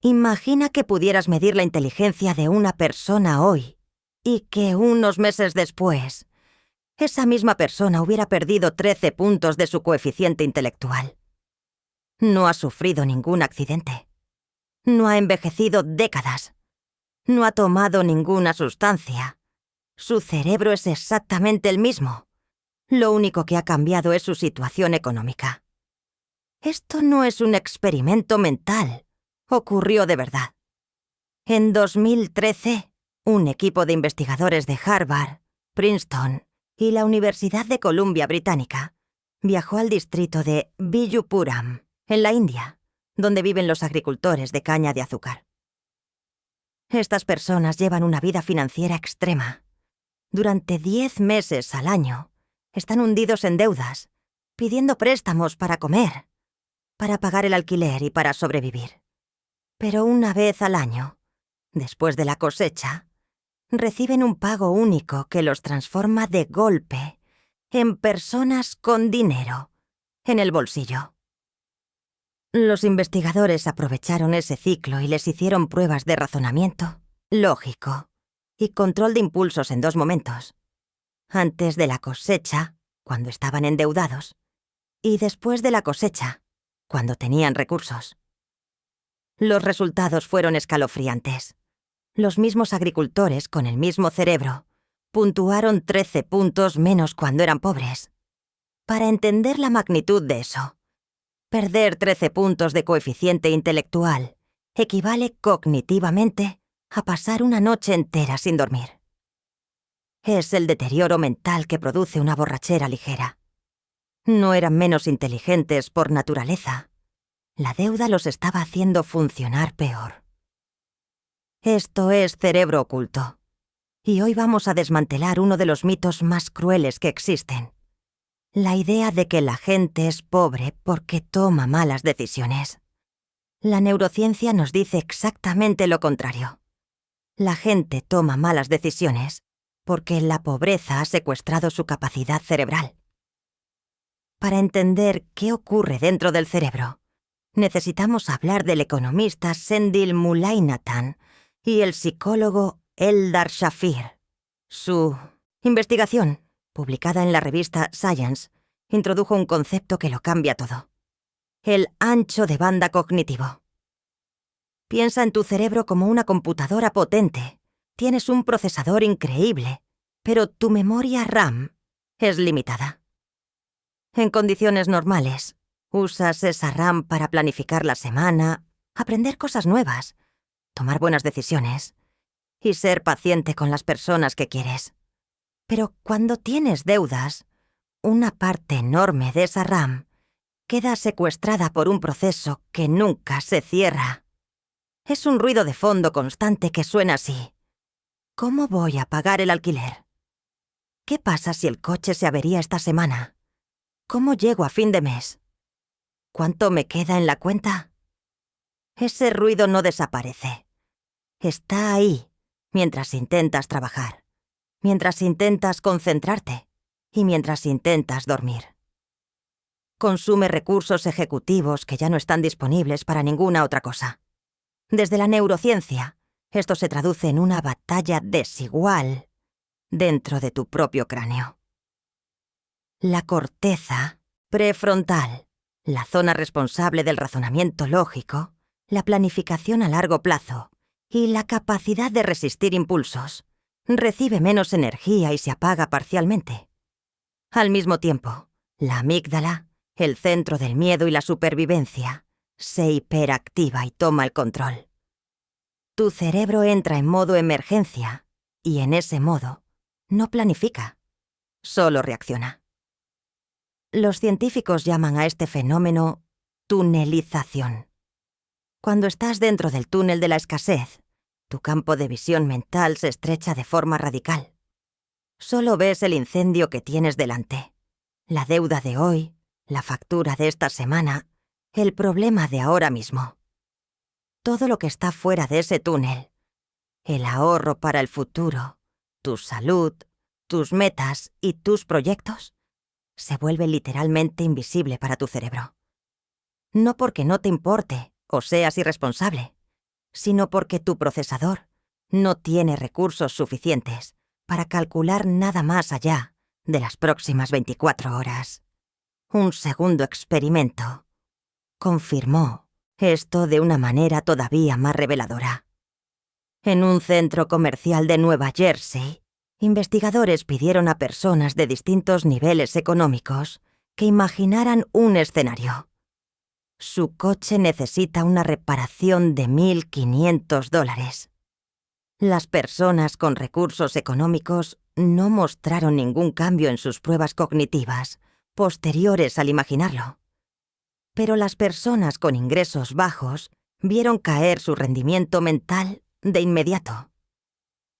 Imagina que pudieras medir la inteligencia de una persona hoy y que unos meses después esa misma persona hubiera perdido 13 puntos de su coeficiente intelectual. No ha sufrido ningún accidente. No ha envejecido décadas. No ha tomado ninguna sustancia. Su cerebro es exactamente el mismo. Lo único que ha cambiado es su situación económica. Esto no es un experimento mental. Ocurrió de verdad. En 2013, un equipo de investigadores de Harvard, Princeton y la Universidad de Columbia Británica viajó al distrito de Villupuram, en la India, donde viven los agricultores de caña de azúcar. Estas personas llevan una vida financiera extrema. Durante 10 meses al año, están hundidos en deudas, pidiendo préstamos para comer, para pagar el alquiler y para sobrevivir. Pero una vez al año, después de la cosecha, reciben un pago único que los transforma de golpe en personas con dinero en el bolsillo. Los investigadores aprovecharon ese ciclo y les hicieron pruebas de razonamiento lógico y control de impulsos en 2 momentos: antes de la cosecha, cuando estaban endeudados, y después de la cosecha, cuando tenían recursos. Los resultados fueron escalofriantes. Los mismos agricultores, con el mismo cerebro, puntuaron 13 puntos menos cuando eran pobres. Para entender la magnitud de eso, perder 13 puntos de coeficiente intelectual equivale cognitivamente a pasar una noche entera sin dormir. Es el deterioro mental que produce una borrachera ligera. No eran menos inteligentes por naturaleza. La deuda los estaba haciendo funcionar peor. Esto es cerebro oculto. Y hoy vamos a desmantelar uno de los mitos más crueles que existen: la idea de que la gente es pobre porque toma malas decisiones. La neurociencia nos dice exactamente lo contrario. La gente toma malas decisiones porque la pobreza ha secuestrado su capacidad cerebral. Para entender qué ocurre dentro del cerebro, necesitamos hablar del economista Sendhil Mullainathan y el psicólogo Eldar Shafir. Su investigación, publicada en la revista Science, introdujo un concepto que lo cambia todo: el ancho de banda cognitivo. Piensa en tu cerebro como una computadora potente. Tienes un procesador increíble, pero tu memoria RAM es limitada. En condiciones normales, usas esa RAM para planificar la semana, aprender cosas nuevas, tomar buenas decisiones y ser paciente con las personas que quieres. Pero cuando tienes deudas, una parte enorme de esa RAM queda secuestrada por un proceso que nunca se cierra. Es un ruido de fondo constante que suena así: ¿cómo voy a pagar el alquiler? ¿Qué pasa si el coche se avería esta semana? ¿Cómo llego a fin de mes? ¿Cuánto me queda en la cuenta? Ese ruido no desaparece. Está ahí mientras intentas trabajar, mientras intentas concentrarte y mientras intentas dormir. Consume recursos ejecutivos que ya no están disponibles para ninguna otra cosa. Desde la neurociencia, esto se traduce en una batalla desigual dentro de tu propio cráneo. La corteza prefrontal, la zona responsable del razonamiento lógico, la planificación a largo plazo y la capacidad de resistir impulsos, recibe menos energía y se apaga parcialmente. Al mismo tiempo, la amígdala, el centro del miedo y la supervivencia, se hiperactiva y toma el control. Tu cerebro entra en modo emergencia y en ese modo no planifica, solo reacciona. Los científicos llaman a este fenómeno tunelización. Cuando estás dentro del túnel de la escasez, tu campo de visión mental se estrecha de forma radical. Solo ves el incendio que tienes delante, la deuda de hoy, la factura de esta semana, el problema de ahora mismo. Todo lo que está fuera de ese túnel, el ahorro para el futuro, tu salud, tus metas y tus proyectos, se vuelve literalmente invisible para tu cerebro. No porque no te importe o seas irresponsable, sino porque tu procesador no tiene recursos suficientes para calcular nada más allá de las próximas 24 horas. Un segundo experimento confirmó esto de una manera todavía más reveladora. En un centro comercial de Nueva Jersey, investigadores pidieron a personas de distintos niveles económicos que imaginaran un escenario. Su coche necesita una reparación de $1.500. Las personas con recursos económicos no mostraron ningún cambio en sus pruebas cognitivas posteriores al imaginarlo. Pero las personas con ingresos bajos vieron caer su rendimiento mental de inmediato.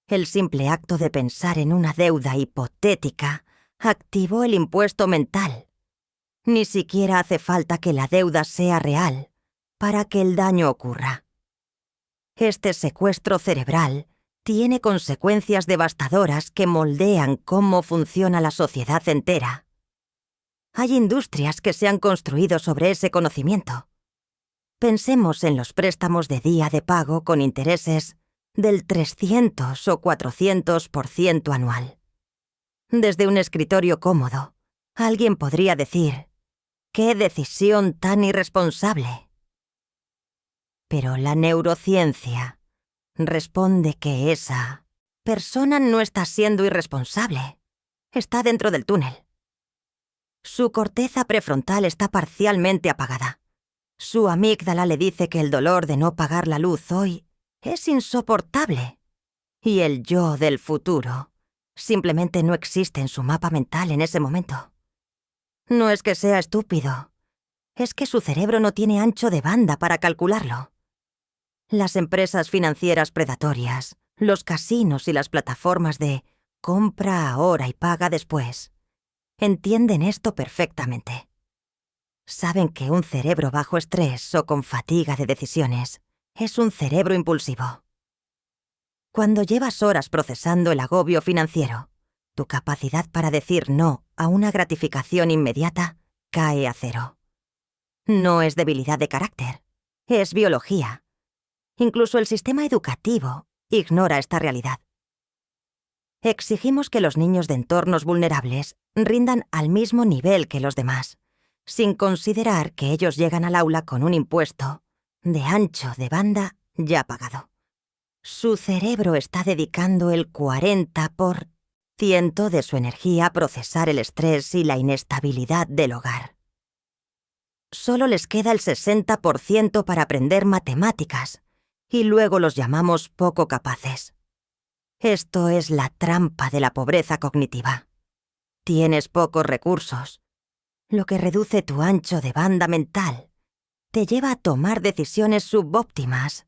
El simple acto de pensar en una deuda hipotética activó el impuesto mental. Ni siquiera hace falta que la deuda sea real para que el daño ocurra. Este secuestro cerebral tiene consecuencias devastadoras que moldean cómo funciona la sociedad entera. Hay industrias que se han construido sobre ese conocimiento. Pensemos en los préstamos de día de pago con intereses del 300 o 400% anual. Desde un escritorio cómodo, alguien podría decir: ¡qué decisión tan irresponsable! Pero la neurociencia responde que esa persona no está siendo irresponsable. Está dentro del túnel. Su corteza prefrontal está parcialmente apagada. Su amígdala le dice que el dolor de no pagar la luz hoy es insoportable. Y el yo del futuro simplemente no existe en su mapa mental en ese momento. No es que sea estúpido, es que su cerebro no tiene ancho de banda para calcularlo. Las empresas financieras predatorias, los casinos y las plataformas de compra ahora y paga después entienden esto perfectamente. Saben que un cerebro bajo estrés o con fatiga de decisiones es un cerebro impulsivo. Cuando llevas horas procesando el agobio financiero, tu capacidad para decir no a una gratificación inmediata cae a cero. No es debilidad de carácter, es biología. Incluso el sistema educativo ignora esta realidad. Exigimos que los niños de entornos vulnerables rindan al mismo nivel que los demás, sin considerar que ellos llegan al aula con un impuesto de ancho de banda ya pagado. Su cerebro está dedicando el 40% de su energía a procesar el estrés y la inestabilidad del hogar. Solo les queda el 60% para aprender matemáticas, y luego los llamamos poco capaces. Esto es la trampa de la pobreza cognitiva. Tienes pocos recursos, lo que reduce tu ancho de banda mental. Te lleva a tomar decisiones subóptimas,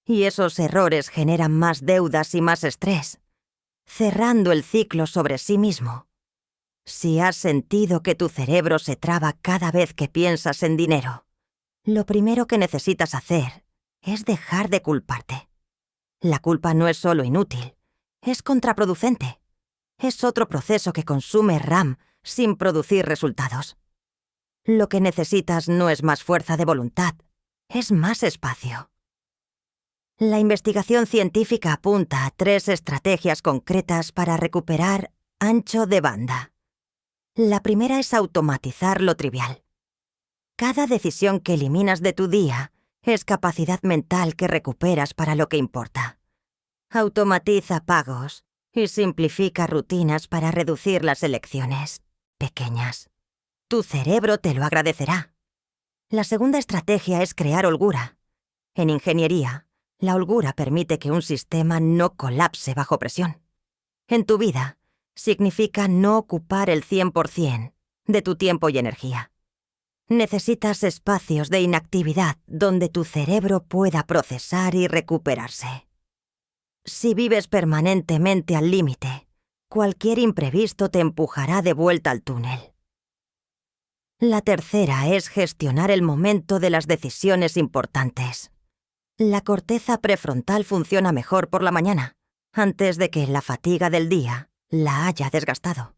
y esos errores generan más deudas y más estrés, cerrando el ciclo sobre sí mismo. Si has sentido que tu cerebro se traba cada vez que piensas en dinero, lo primero que necesitas hacer es dejar de culparte. La culpa no es solo inútil, es contraproducente. Es otro proceso que consume RAM sin producir resultados. Lo que necesitas no es más fuerza de voluntad, es más espacio. La investigación científica apunta a 3 estrategias concretas para recuperar ancho de banda. La primera es automatizar lo trivial. Cada decisión que eliminas de tu día es capacidad mental que recuperas para lo que importa. Automatiza pagos y simplifica rutinas para reducir las elecciones pequeñas. Tu cerebro te lo agradecerá. La segunda estrategia es crear holgura. En ingeniería, la holgura permite que un sistema no colapse bajo presión. En tu vida, significa no ocupar el 100% de tu tiempo y energía. Necesitas espacios de inactividad donde tu cerebro pueda procesar y recuperarse. Si vives permanentemente al límite, cualquier imprevisto te empujará de vuelta al túnel. La tercera es gestionar el momento de las decisiones importantes. La corteza prefrontal funciona mejor por la mañana, antes de que la fatiga del día la haya desgastado.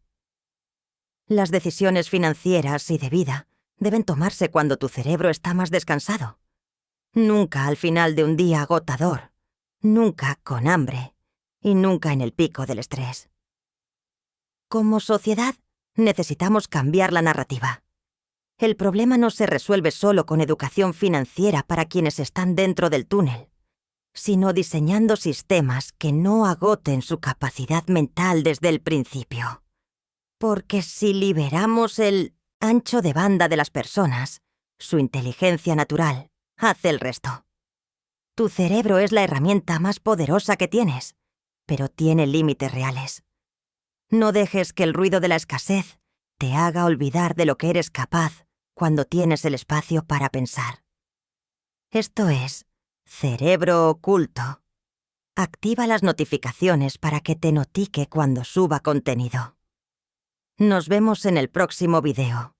Las decisiones financieras y de vida deben tomarse cuando tu cerebro está más descansado. Nunca al final de un día agotador, nunca con hambre y nunca en el pico del estrés. Como sociedad, necesitamos cambiar la narrativa. El problema no se resuelve solo con educación financiera para quienes están dentro del túnel, sino diseñando sistemas que no agoten su capacidad mental desde el principio. Porque si liberamos el ancho de banda de las personas, su inteligencia natural hace el resto. Tu cerebro es la herramienta más poderosa que tienes, pero tiene límites reales. No dejes que el ruido de la escasez te haga olvidar de lo que eres capaz cuando tienes el espacio para pensar. Esto es cerebro oculto. Activa las notificaciones para que te notique cuando suba contenido. Nos vemos en el próximo video.